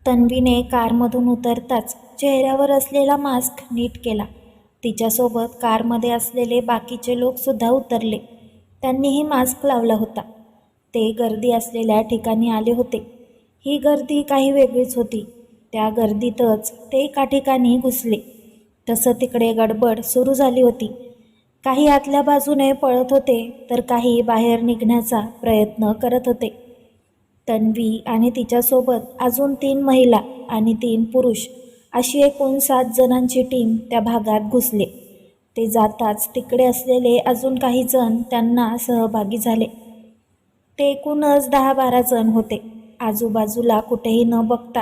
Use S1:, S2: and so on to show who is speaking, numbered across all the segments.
S1: तन्वीने कारमधून उतरताच चेहऱ्यावर असलेला मास्क नीट केला. तिच्यासोबत कारमध्ये असलेले बाकीचे लोकसुद्धा उतरले. त्यांनीही मास्क लावला होता. ते गर्दी असलेल्या ठिकाणी आले होते. ही गर्दी काही वेगळीच होती. त्या गर्दीतच ते एका ठिकाणी घुसले. तसं तिकडे गडबड सुरू झाली होती. काही आतल्या बाजूने पळत होते तर काही बाहेर निघण्याचा प्रयत्न करत होते. तन्वी आणि तिच्यासोबत अजून 3 महिला आणि 3 पुरुष अशी एकूण 7 जणांची टीम त्या भागात घुसले. ते जाताच तिकडे असलेले अजून काही जण त्यांना सहभागी झाले. ते एकूणच 10-12 जण होते. आजूबाजूला कुठेही न बघता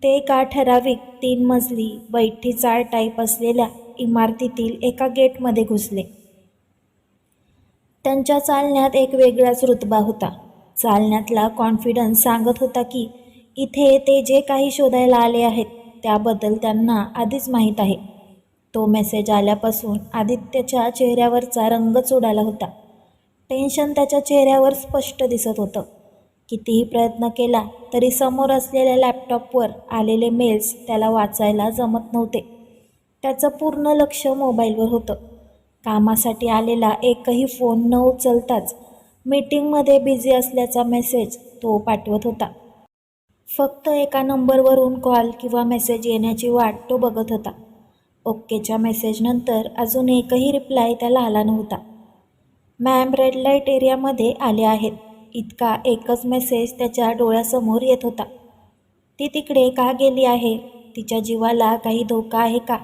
S1: ते एका ठराविक 3 मजली बैठी चाळ टाईप असलेल्या इमारतीतील एका गेटमध्ये घुसले. त्यांच्या चालण्यात एक वेगळाच रुतबा होता. चालण्यातला कॉन्फिडन्स सांगत होता की इथे ते जे काही शोधायला आले आहेत त्याबद्दल त्यांना आधीच माहीत आहे. तो मेसेज आल्यापासून आदित्यच्या चेहऱ्यावरचा रंगच उडाला होता. टेन्शन त्याच्या चेहऱ्यावर स्पष्ट दिसत होतं. कितीही प्रयत्न केला तरी समोर असलेल्या लॅपटॉपवर आलेले मेल्स त्याला वाचायला जमत नव्हते. त्याचं पूर्ण लक्ष मोबाईलवर होतं. कामासाठी आलेला एकही फोन न उचलताच मीटिंगमध्ये बिझी असल्याचा मेसेज तो पाठवत होता. फक्त एका नंबरवरून कॉल किंवा मेसेज येण्याची वाट तो बघत होता. ओकेच्या मेसेजनंतर अजून एकही रिप्लाय त्याला आला नव्हता. मॅम रेड लाईट एरियामध्ये आले आहेत, इतका एकच मेसेज त्याच्या डोळ्यासमोर येत होता. ती तिकडे का गेली आहे? तिच्या जीवाला काही धोका आहे का?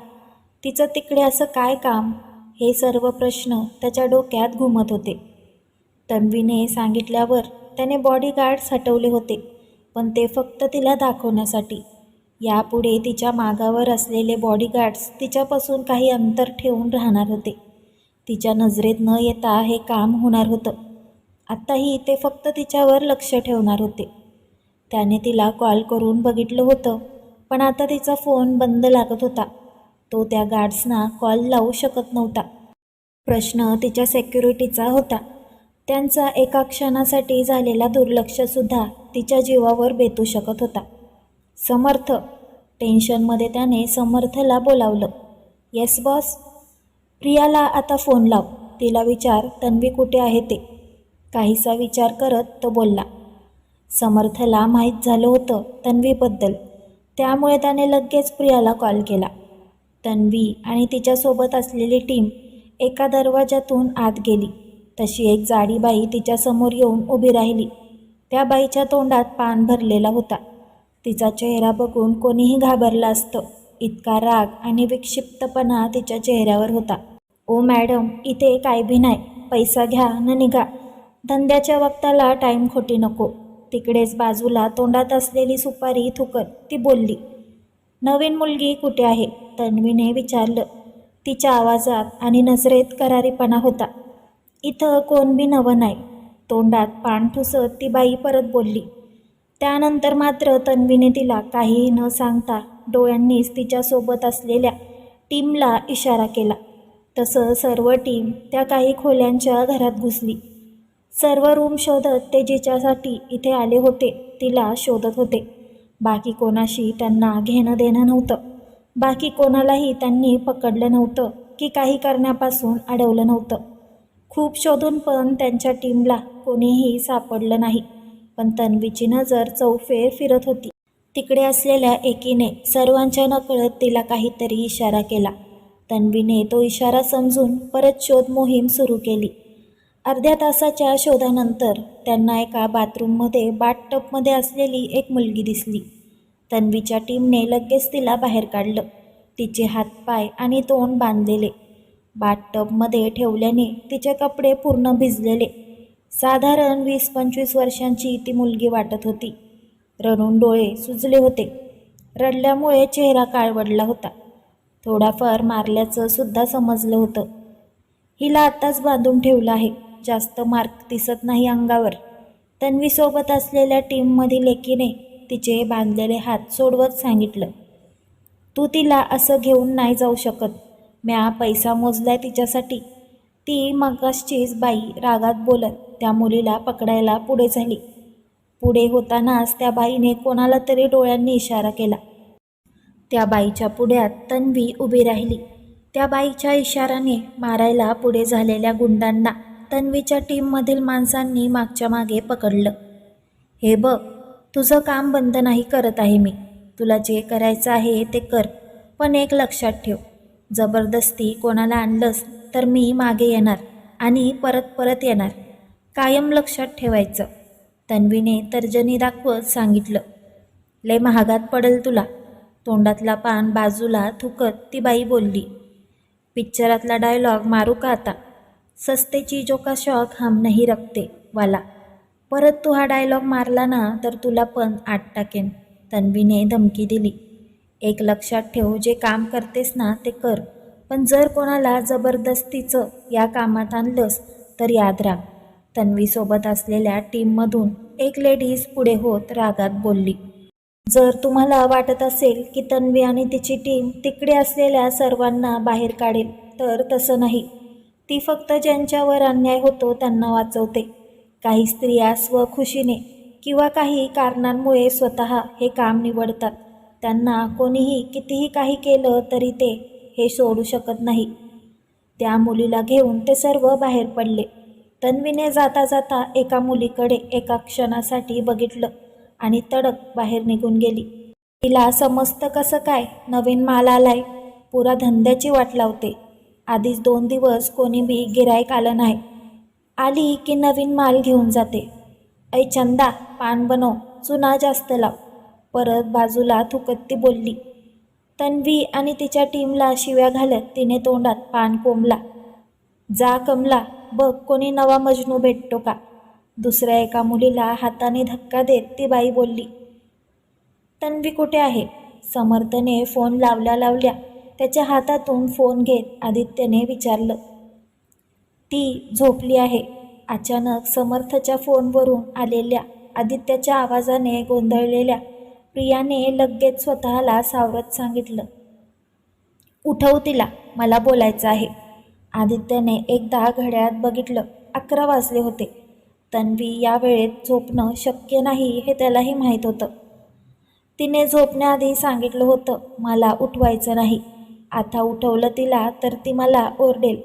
S1: तिचं तिकडे असं काय काम? हे सर्व प्रश्न त्याच्या डोक्यात घुमत होते. तन्वीने सांगितल्यावर त्याने बॉडीगार्ड्स हटवले होते, पण ते फक्त तिला दाखवण्यासाठी. यापुढे तिच्या मागावर असलेले बॉडीगार्ड्स तिच्यापासून काही अंतर ठेवून राहणार होते. तिच्या नजरेत न येता हे काम होणार होतं. आत्ताही ते फक्त तिच्यावर लक्ष ठेवणार होते. त्याने तिला कॉल करून बघितलं होतं, पण आता तिचा फोन बंद लागत होता. तो त्या गार्ड्सना कॉल लावू शकत नव्हता. प्रश्न तिच्या सेक्युरिटीचा होता. त्यांचा एका क्षणासाठी झालेला दुर्लक्षसुद्धा तिच्या जीवावर बेतू शकत होता. समर्थ. टेन्शनमध्ये त्याने समर्थला बोलावलं. Yes boss. प्रियाला आता फोन लाव. तिला विचार तन्वी कुठे आहे ते. काहीसा विचार करत तो बोलला. समर्थला माहीत झालं होतं तन्वीबद्दल, त्यामुळे त्याने लगेच प्रियाला कॉल केला. तन्वी आणि तिच्यासोबत असलेली टीम एका दरवाजातून आत गेली. तशी एक जाडी बाई तिच्यासमोर येऊन उभी राहिली. त्या बाईच्या तोंडात पान भरलेला होता. तिचा चेहरा बघून कोणीही घाबरलं असतं, इतका राग आणि विक्षिप्तपणा तिच्या चेहऱ्यावर होता. ओ मॅडम, इथे काय भी नाही. पैसा घ्या न निघा. धंद्याच्या वक्ताला टाईम खोटी नको. तिकडेच बाजूला तोंडात असलेली सुपारी थुकत ती बोलली. नवीन मुलगी कुठे आहे? तन्वीने विचारलं. तिच्या आवाजात आणि नजरेत करारीपणा होता. इथं कोण बी नवं नाही. तोंडात पान ठुसत ती बाई परत बोलली. त्यानंतर मात्र तन्वीने तिला काहीही न सांगता डोळ्यांनीच तिच्यासोबत असलेल्या टीमला इशारा केला. तसं सर्व टीम त्या काही खोल्यांच्या घरात घुसली. सर्व रूम शोधत ते जिच्यासाठी इथे आले होते तिला शोधत होते. बाकी कोणाशी त्यांना घेणं देणं नव्हतं. बाकी कोणालाही त्यांनी पकडलं नव्हतं की काही करण्यापासून अडवलं नव्हतं. खूप शोधून पण त्यांच्या टीमला कोणीही सापडलं नाही. पण तन्वीची नजर चौफेर फिरत होती. तिकडे असलेल्या एकीने सर्वांच्या नकळत तिला काहीतरी इशारा केला. तन्वीने तो इशारा समजून परत शोध मोहीम सुरू केली. अर्ध्या तासाच्या शोधानंतर त्यांना एका बाथरूममध्ये बाथटबमध्ये असलेली एक मुलगी दिसली. तन्वीच्या टीमने लगेच तिला बाहेर काढलं. तिचे हातपाय आणि तोंड बांधलेले. बाथटबमध्ये ठेवल्याने तिचे कपडे पूर्ण भिजलेले. साधारण 20-25 वर्षांची ती मुलगी वाटत होती. रडून डोळे सुजले होते. रडल्यामुळे चेहरा काळवडला होता. थोडाफार मारल्याचं सुद्धा समजलं होतं. हिला आत्ताच बांधून ठेवलं आहे. जास्त मार्क दिसत नाही अंगावर. तन्वीसोबत असलेल्या टीममधील एकीने तिचे बांधलेले हात सोडवत सांगितलं. तू तिला असं घेऊन नाही जाऊ शकत. म्या पैसा मोजलाय तिच्यासाठी. ती मगासचीच बाई रागात बोलत त्या मुलीला पकडायला पुढे झाली. पुढे होतानाच त्या बाईने कोणाला तरी डोळ्यांनी इशारा केला. त्या बाईच्या पुढ्यात तन्वी उभी राहिली. त्या बाईच्या इशाराने मारायला पुढे झालेल्या गुंडांना तन्वीच्या टीममधील माणसांनी मागच्या मागे पकडलं. हे बघ, तुझं काम बंद नाही करत आहे मी. तुला जे करायचं आहे ते कर, पण एक लक्षात ठेव, जबरदस्ती कोणाला आणलंस तर मी मागे येणार आणि परत परत येणार. कायम लक्षात ठेवायचं, तन्वीने तर्जनी दाखवत सांगितलं. लय महागात पडेल तुला, तोंडातला पान बाजूला थुकत ती बाई बोलली. पिक्चरातला डायलॉग मारू का आता? सस्ते चीजों का शौक हम नहीं रखते वाला. परत तू हा डायलॉग मारला ना तर तुला पण आत टाकेन, तन्वीने धमकी दिली. एक लक्षात ठेव, जे काम करतेस ना ते कर, पण जर कोणाला जबरदस्तीचं या कामात आणलंस तर याद राख. तन्वीसोबत असलेल्या टीममधून एक लेडीज पुढे होत रागात बोलली. जर तुम्हाला वाटत असेल की तन्वी आणि तिची टीम तिकडे असलेल्या सर्वांना बाहेर काढेल तर तसं नाही. ती फक्त ज्यांच्यावर अन्याय होतो त्यांना वाचवते. काही स्त्रिया स्वखुशीने किंवा काही कारणांमुळे स्वतः हे काम निवडतात. त्यांना कोणीही कितीही काही केलं तरी ते हे सोडू शकत नाही. त्या मुलीला घेऊन ते सर्व बाहेर पडले. तन्वीने जाता जाता एका मुलीकडे एका क्षणासाठी बघितलं आणि तडक बाहेर निघून गेली. तिला समजतं कसं काय, नवीन माल आलाय, पुरा धंद्याची वाट लावते. आधीच 2 दिवस कोणी बी गिराईक आलं नाही. आली की नवीन माल घेऊन जाते. ऐ चंदा, पान बनव, चुना जास्त लाव, परत बाजूला थुकत ती बोलली. तन्वी आणि तिच्या टीमला शिव्या घालत तिने तोंडात पान कोंबला. जा कमला, बघ कोणी नवा मजनू भेटतो का? दुसऱ्या एका मुलीला हाताने धक्का देत ती बाई बोलली. तन्वी कुठे आहे? समर्थने फोन लावल्या लावल्या त्याच्या हातातून फोन घेत आदित्यने विचारलं. ती झोपली आहे. अचानक समर्थच्या फोनवरून आलेल्या आदित्याच्या आवाजाने गोंधळलेल्या प्रियाने लगेच स्वतःला सावरत सांगितलं. उठव तिला, मला बोलायचं आहे. आदित्यने एकदा घड्याळात बघितलं. 11 वाजले होते. तन्वी या वेळेत झोपणं शक्य नाही हे त्यालाही माहीत होतं. तिने झोपण्याआधी सांगितलं होतं, मला उठवायचं नाही. आता उठवलं तिला तर ती मला ओरडेल,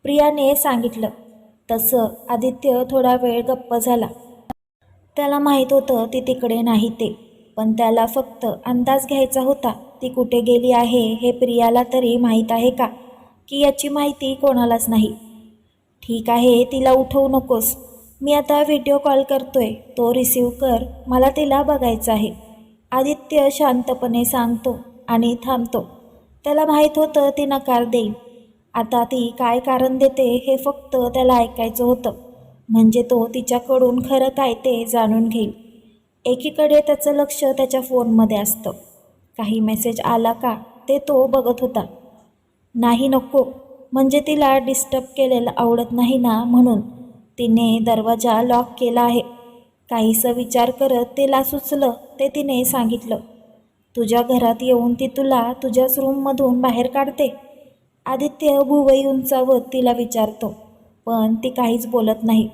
S1: प्रियाने सांगितलं. तसं आदित्य थोडा वेळ गप्प झाला. त्याला माहीत होतं ती तिकडे नाही ते, पण त्याला फक्त अंदाज घ्यायचा होता ती कुठे गेली आहे हे प्रियाला तरी माहीत आहे का, की याची माहिती कोणालाच नाही. ठीक आहे, तिला उठवू नकोस. मी आता व्हिडिओ कॉल करतोय, तो रिसीव कर, मला तिला बघायचं आहे. आदित्य शांतपणे सांगतो आणि थांबतो. त्याला माहीत होतं ती नकार देईल. आता ती काय कारण देते हे फक्त त्याला ऐकायचं होतं, म्हणजे तो तिच्याकडून खरं काय ते जाणून घेईल. एकीकडे त्याचं लक्ष त्याच्या फोनमध्ये असतं. काही मेसेज आला का ते तो बघत होता. नाही नको, म्हणजे तिला डिस्टर्ब केलेलं आवडत नाही ना, म्हणून तिने दरवाजा लॉक केला आहे. काहीसं विचार करत तिला सुचलं ते तिने सांगितलं. तुझ्या घरात येऊन ती तुला तुझ्याच रूममधून बाहेर काढते? आदित्य भुवई उंचावत तिला विचारतो, पण ती काहीच बोलत नाही.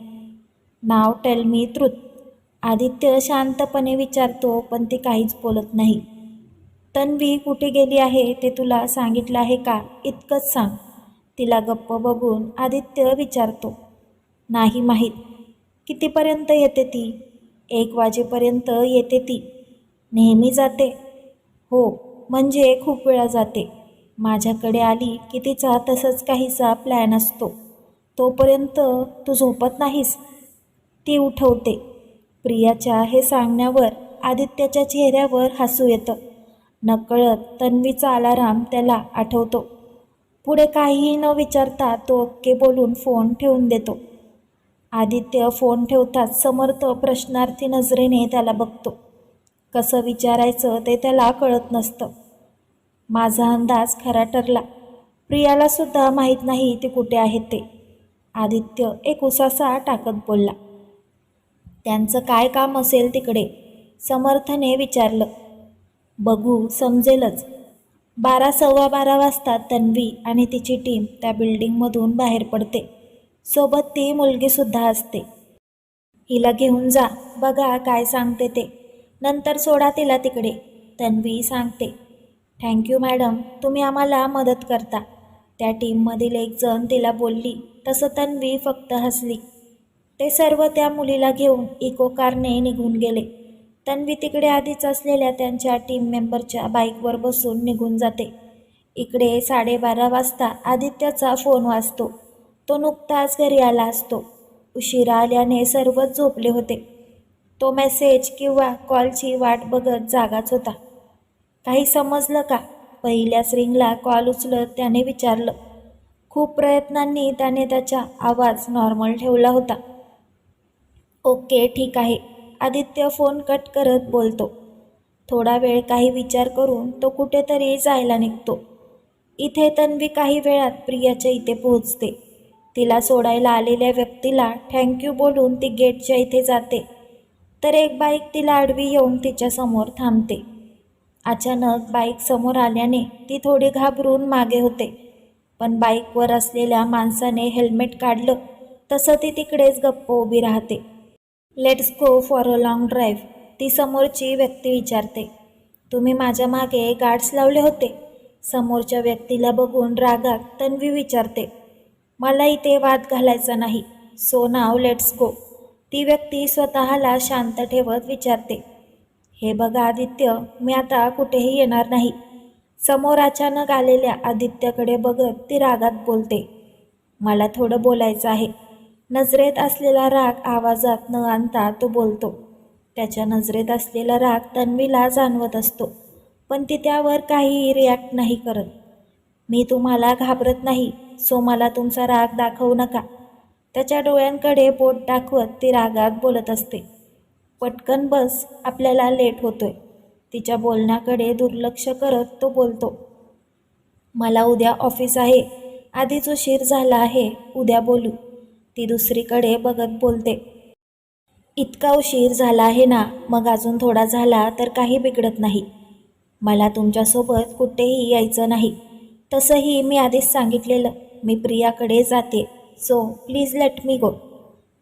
S1: नाव टेल मी ट्रूथ. आदित्य शांतपणे विचारतो, पण ती काहीच बोलत नाही. तन्वी कुठे गेली आहे ते तुला सांगितलं आहे का, इतकंच सांग. तिला गप्प बघून आदित्य विचारतो. नाही माहीत. कितीपर्यंत येते ती? 1 वाजेपर्यंत येते ती. नेहमी जाते? हो, म्हणजे खूप वेळा जाते. माझ्याकडे आली की तिचा तसंच काहीसा प्लॅन असतो. तोपर्यंत तू झोपत नाहीस? ती उठवते. प्रियाच्या हे सांगण्यावर आदित्याच्या चेहऱ्यावर हसू येतं. नकळत तन्वीचा अलाराम त्याला आठवतो. पुढे काहीही न विचारता तो ओके बोलून फोन ठेवून देतो. आदित्य फोन ठेवताच समर्थ प्रश्नार्थी नजरेने त्याला बघतो. कसं विचारायचं ते त्याला कळत नसतं. माझा अंदाज खरा ठरला. प्रियालासुद्धा माहीत नाही ती कुठे आहे ते, आदित्य एक उसासा टाकत बोलला. त्यांचं काय काम असेल तिकडे? समर्थने विचारलं. बघू, समजेलच. 12:15 वाजता तन्वी आणि तिची टीम त्या बिल्डिंगमधून बाहेर पडते. सोबत ती मुलगीसुद्धा असते. हिला घेऊन जा, बघा काय सांगते ते, नंतर सोडा तिला तिकडे, तन्वी सांगते. थँक्यू मॅडम, तुम्ही आम्हाला मदत करता, त्या टीममधील एक जण तिला बोलली. तसं तन्वी फक्त हसली. ते सर्व त्या मुलीला घेऊन इको कारने निघून गेले. तन्वी तिकडे आधीच असलेल्या त्यांच्या टीम मेंबरच्या बाईकवर बसून निघून जाते. इकडे 12:30 वाजता आदित्यचा फोन वाजतो. तो नुकताच घरी आला असतो. उशिरा आल्याने सर्वच झोपले होते. तो मेसेज किंवा कॉलची वाट बघत जागाच होता. काही समजलं का? पहिल्याच रिंगला कॉल उचलत त्याने विचारलं. खूप प्रयत्नांनी त्याने त्याचा आवाज नॉर्मल ठेवला होता. ओके, ठीक आहे, आदित्य फोन कट करत बोलतो. थोडा वेळ काही विचार करून तो कुठेतरी जायला निघतो. इथे तन्वी काही वेळात प्रियाच्या इथे पोहोचते. तिला सोडायला आलेल्या व्यक्तीला थँक्यू बोलून ती गेटच्या इथे जाते. तर एक बाईक तिला आडवी येऊन तिच्यासमोर थांबते. अचानक बाईक समोर आल्याने ती थोडी घाबरून मागे होते. पण बाईकवर असलेल्या माणसाने हेल्मेट काढलं तसं ती तिकडेच गप्प उभी राहते. Let's go for a long drive, ती समोरची व्यक्ती विचारते. तुम्ही माझ्या मागे गार्ड्स लावले होते? समोरच्या व्यक्तीला बघून रागात तन्वी विचारते. मला इथे वाद घालायचा नाही, सो नाव लेट्स गो, ती व्यक्ती स्वतःला शांत ठेवत विचारते. हे बघा आदित्य, मी आता कुठेही येणार नाही, समोर अचानक आलेल्या आदित्यकडे बघत ती रागात बोलते. मला थोडं बोलायचं आहे. नजरेत असलेला राग आवाजात न आणता तो बोलतो. त्याच्या नजरेत असलेला राग तन्वीला जाणवत असतो, पण ती त्यावर काहीही रिॲक्ट नाही करत. मी तुम्हाला घाबरत नाही, सो मला तुमचा राग दाखवू नका, त्याच्या डोळ्यांकडे बोट दाखवत ती रागात बोलत असते. पटकन बस, आपल्याला लेट होतोय, तिच्या बोलण्याकडे दुर्लक्ष करत तो बोलतो. मला उद्या ऑफिस आहे, आधीच उशीर झाला आहे, उद्या बोलू, ती दुसरीकडे बघत बोलते. इतका उशीर झाला आहे ना, मग अजून थोडा झाला तर काही बिघडत नाही. मला तुमच्यासोबत कुठेही यायचं नाही. तसंही मी आधीच सांगितलेलं, मी प्रियाकडे जाते, सो प्लीज लेट मी गो,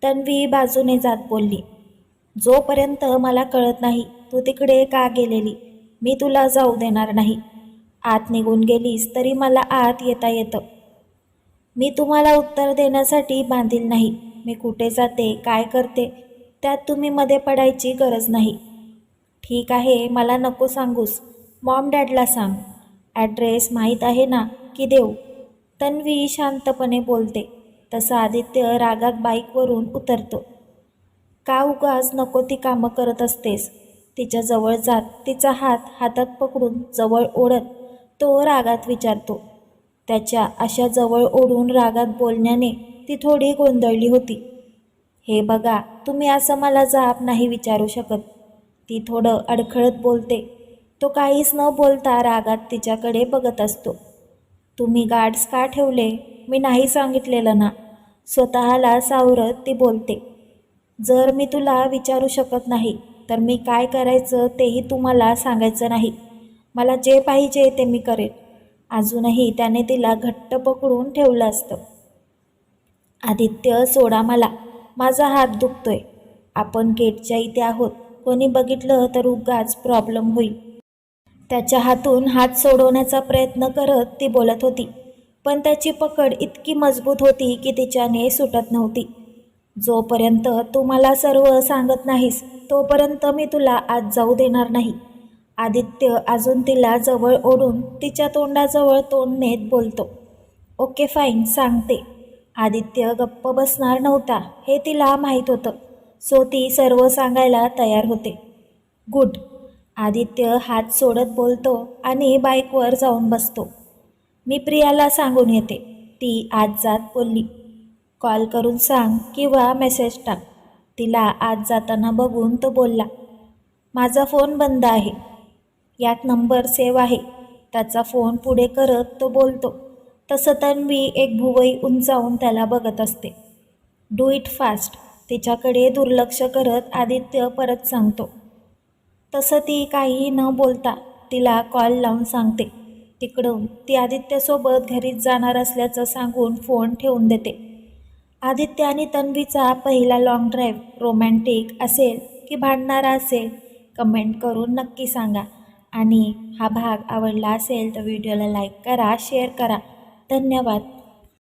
S1: तन्वी बाजूने जात बोलली. जोपर्यंत मला कळत नाही तू तिकडे का गेलेली, मी तुला जाऊ देणार नाही. आत निघून गेलीस तरी मला आत येता येतं. मी तुम्हाला उत्तर देण्यासाठी बांधील नाही. मी कुठे जाते, काय करते, त्यात तुम्ही मध्ये पडायची गरज नाही. ठीक आहे, मला नको सांगूस, मॉम डॅडला सांग. ॲड्रेस माहीत आहे ना, की देऊ, तन्वी शांतपणे बोलते. तसं आदित्य रागात बाईकवरून उतरतो. का उगाच नको ती कामं करत असतेस, तिच्या जवळ जात तिचा हात हातात पकडून जवळ ओढत तो रागात विचारतो. त्याच्या अशा जवळ ओढून रागात बोलण्याने ती थोडी गोंधळली होती. हे बघा, तुम्ही असं मला जाब नाही विचारू शकत, ती थोडं अडखळत बोलते. तो काहीच न बोलता रागात तिच्याकडे बघत असतो. तुम्ही गार्ड्स का ठेवले, मी नाही सांगितलेलं ना, स्वतःला सावरत ती बोलते. जर मी तुला विचारू शकत नाही तर मी काय करायचं तेही तुम्हाला सांगायचं नाही. मला जे पाहिजे ते मी करेन. अजूनही त्याने तिला घट्ट पकडून ठेवलं असतं. आदित्य, सोडा मला, माझा हात दुखतोय, आपण गेटच्या इथे आहोत, कोणी बघितलं तर उगाच प्रॉब्लेम होईल. त्याच्या हातून हात सोडवण्याचा प्रयत्न करत ती बोलत होती, पण त्याची पकड इतकी मजबूत होती की तिच्याने सुटत नव्हती. जोपर्यंत तू मला सर्व सांगत नाहीस तोपर्यंत मी तुला आत जाऊ देणार नाही. आदित्य अजून तिला जवळ ओढून तिच्या तोंडाजवळ तोंड नेत बोलतो. ओके फाईन, सांगते. आदित्य गप्प बसणार नव्हता हे तिला माहीत होतं, सो ती सर्व सांगायला तयार होते. गुड, आदित्य हात सोडत बोलतो आणि बाईकवर जाऊन बसतो. मी प्रियाला सांगून येते, ती आत जात बोलली. कॉल करून सांग किंवा मेसेज टाक, तिला आत जाताना बघून तो बोलला. माझा फोन बंद आहे, यात नंबर सेव्ह आहे, त्याचा फोन पुढे करत तो बोलतो. तसं तन्वी एक भुवई उंचावून त्याला बघत असते. डू इट फास्ट, तिच्याकडे दुर्लक्ष करत आदित्य परत सांगतो. तसं ती काहीही न बोलता तिला कॉल लावून सांगते. तिकडून ती आदित्यसोबत घरीच जाणार असल्याचं सांगून फोन ठेवून देते. आदित्य आणि तन्वीचा पहिला लॉंग ड्राईव्ह रोमॅन्टिक असेल की भांडणारा असेल, कमेंट करून नक्की सांगा. आणि हा भाग आवडला असेल तर व्हिडिओला लाईक करा, शेअर करा. धन्यवाद.